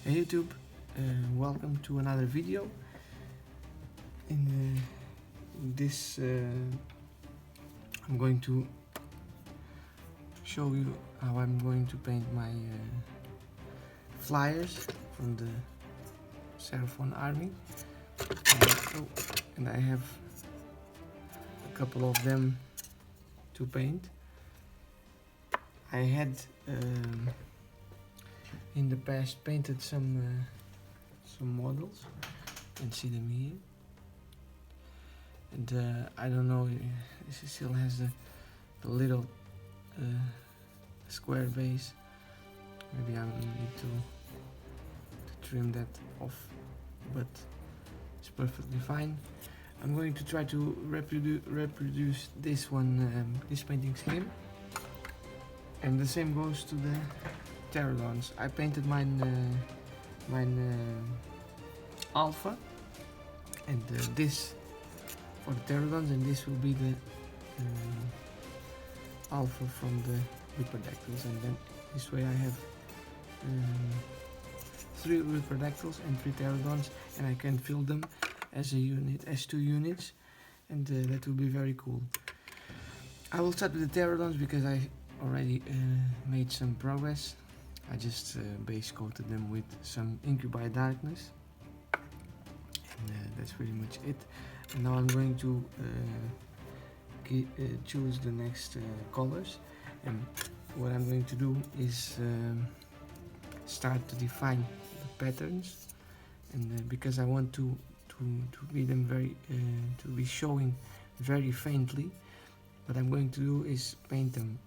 Hey YouTube, welcome to another video. In this I'm going to show you how I'm going to paint my flyers from the Terradon army, and I have a couple of them to paint. I had in the past painted some models, you can see them here, and I don't know, this still has the little square base. Maybe I will need to trim that off, but it's perfectly fine. I'm going to try to reproduce this one, this painting scheme, and the same goes to the Terradons. I painted mine alpha, and this for the Terradons, and this will be the alpha from the Reproductors. And then this way I have 3 Reproductors and 3 Terradons, and I can fill them as a unit, as 2 units, and that will be very cool. I will start with the Terradons because I already made some progress. I just base coated them with some Incubi Darkness, and that's pretty much it. And now I'm going to choose the next colors, and what I'm going to do is start to define the patterns, and because I want to be them very to be showing very faintly, what I'm going to do is paint them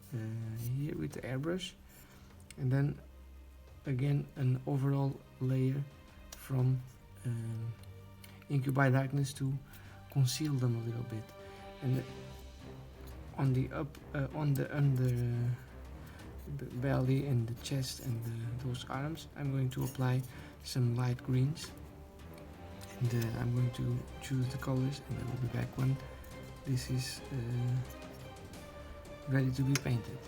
here with the airbrush, and then again an overall layer from Incubi Darkness to conceal them a little bit. And on the under belly and the chest and those arms, I'm going to apply some light greens, and I'm going to choose the colors, and I will be back when this is ready to be painted.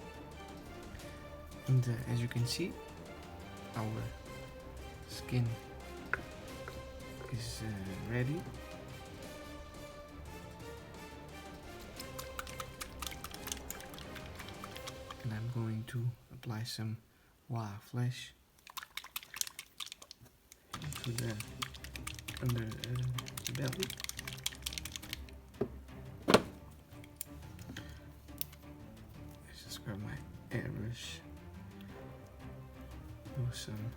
And as you can see, our skin is ready. And I'm going to apply some flesh to the under belly. Let's just grab my airbrush, do some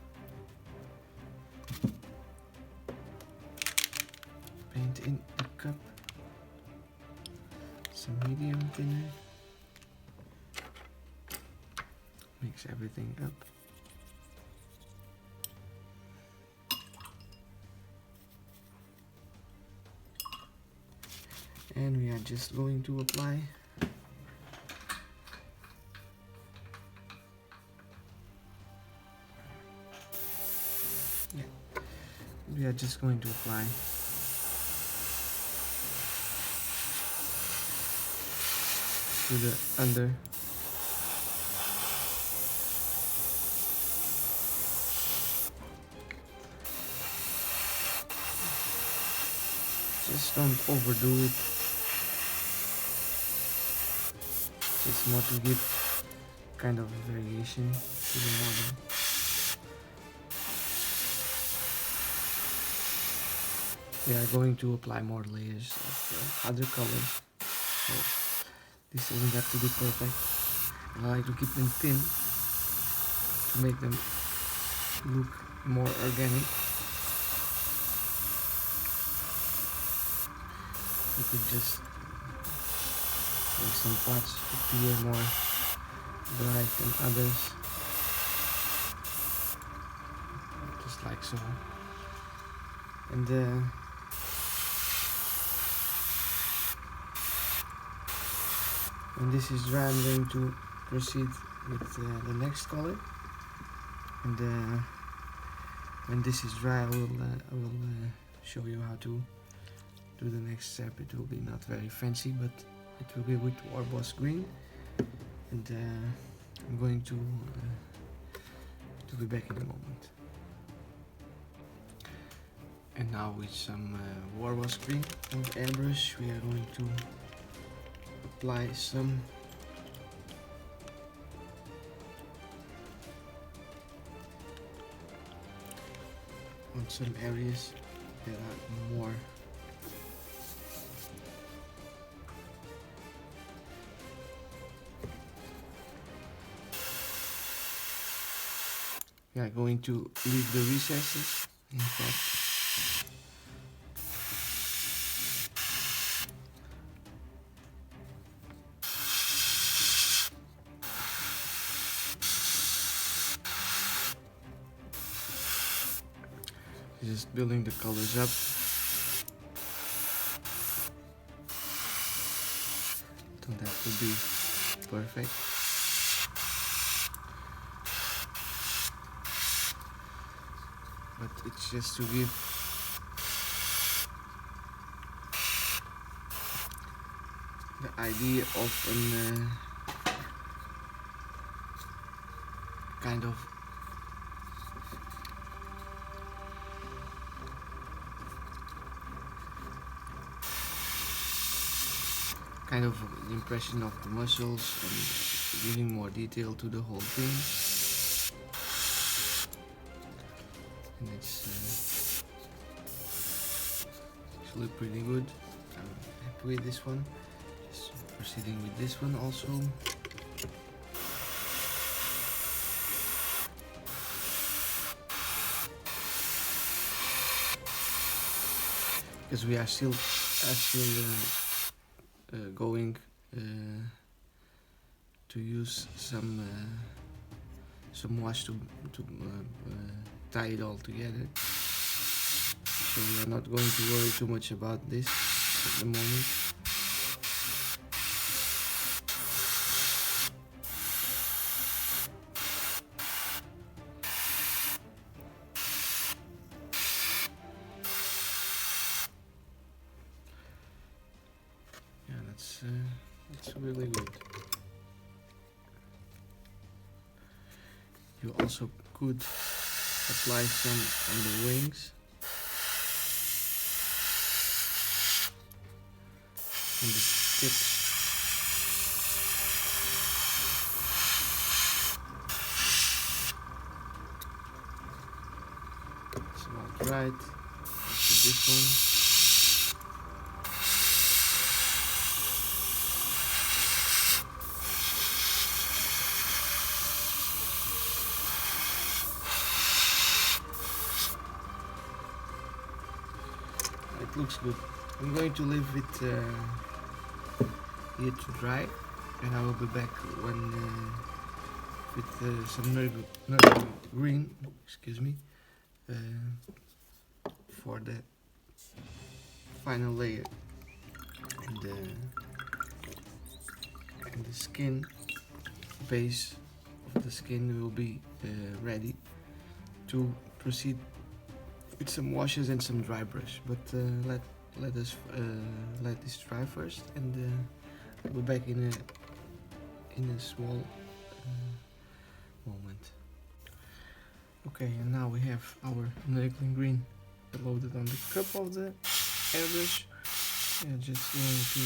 paint in the cup, some medium thinner, mix everything up. And we are just going to apply we are just going to apply to the under just don't overdo it, just more to give kind of a variation to the model. We are going to apply more layers of other colors, so this doesn't have to be perfect. I like to keep them thin to make them look more organic. You could just make some parts appear more bright than others, just like so. And when this is dry, I'm going to proceed with the next color, and when this is dry, I will show you how to do the next step. It will be not very fancy, but it will be with Warboss green, and I'm going to be back in a moment. And now with some warwas green and airbrush we are going to apply some on some areas that are more we are going to leave the recesses in fact. Just building the colors up. Don't have to be perfect. But it's just to give the idea of an kind of the impression of the muscles and giving more detail to the whole thing. And it's actually pretty good. I'm happy with this one. Just proceeding with this one also. Because we are still going to use some wash to tie it all together. So we are not going to worry too much about this at the moment. That's really good. You also could apply some on the wings. And the tips. It's about right. This one. It looks good. I'm going to leave it here to dry, and I will be back when with some nutty green, excuse me, for the final layer. And the skin base of the skin will be ready to proceed with some washes and some dry brush, but let us let this dry first, and I'll be back in a small moment. Okay, and now we have our Nickel green loaded on the cup of the airbrush. Yeah, just going to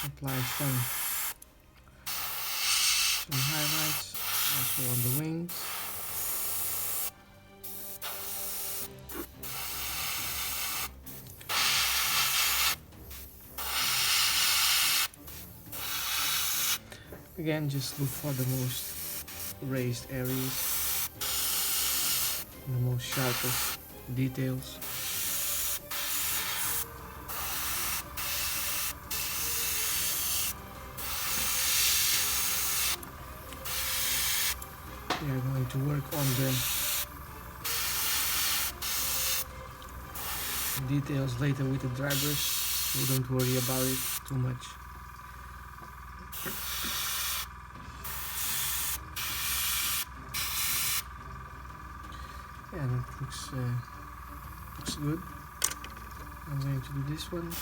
apply some highlights also on the wings. Again, just look for the most raised areas, the most sharpest details. We are going to work on the details later with the dry brush, so don't worry about it too much. Yeah, that looks good. I'm going to do this one.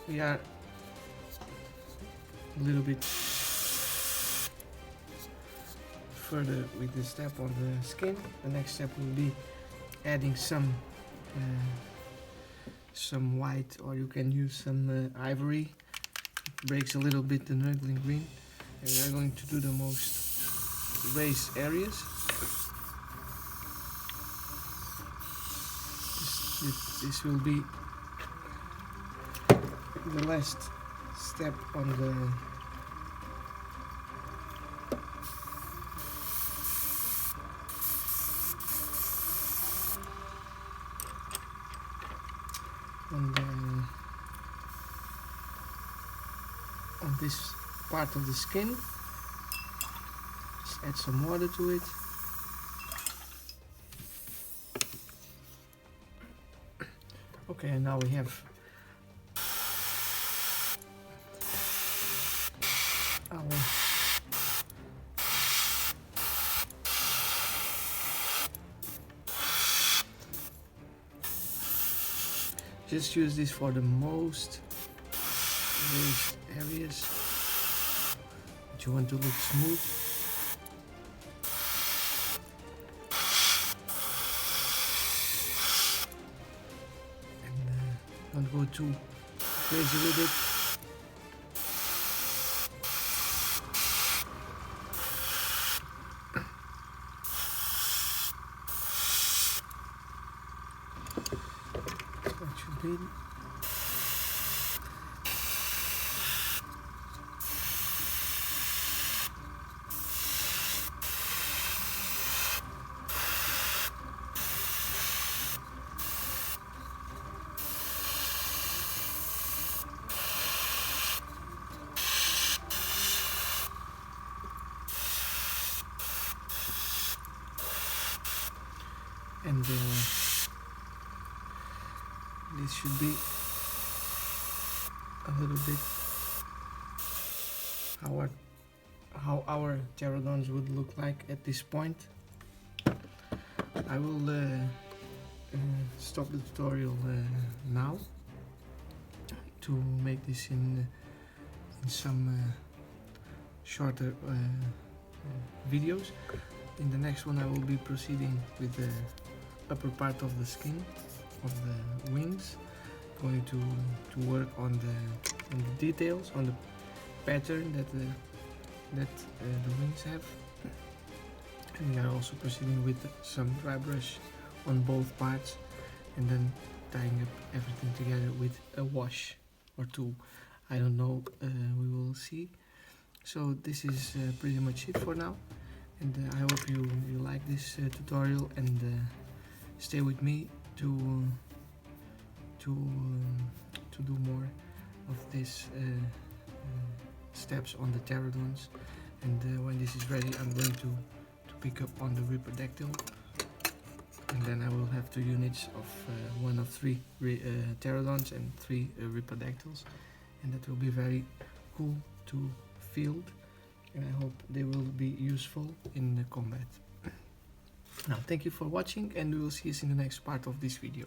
we are a little bit further with the step on the skin. The next step will be adding some white, or you can use some ivory. It breaks a little bit the Nurgling green, and we are going to do the most raised areas. This will be the last step on the on this part of the skin. Just add some water to it. Okay, and now we have our just use this for the most raised areas that you want to look smooth. Don't go too crazy with it. That should be. And this should be a little bit how our Terradons would look like at this point. I will stop the tutorial now to make this in some shorter videos. In the next one I will be proceeding with the upper part of the skin of the wings, going to work on the details, on the pattern that the wings have, and we are also proceeding with some dry brush on both parts, and then tying up everything together with a wash or two. I don't know, we will see. So this is pretty much it for now, and I hope you like this tutorial, and stay with me to do more of these steps on the Terradons. And when this is ready, I'm going to pick up on the Ripperdactyl, and then I will have 2 units of one of 3 Terradons and 3 Ripperdactyls, and that will be very cool to field, and I hope they will be useful in the combat. Now, thank you for watching, and we will see you in the next part of this video.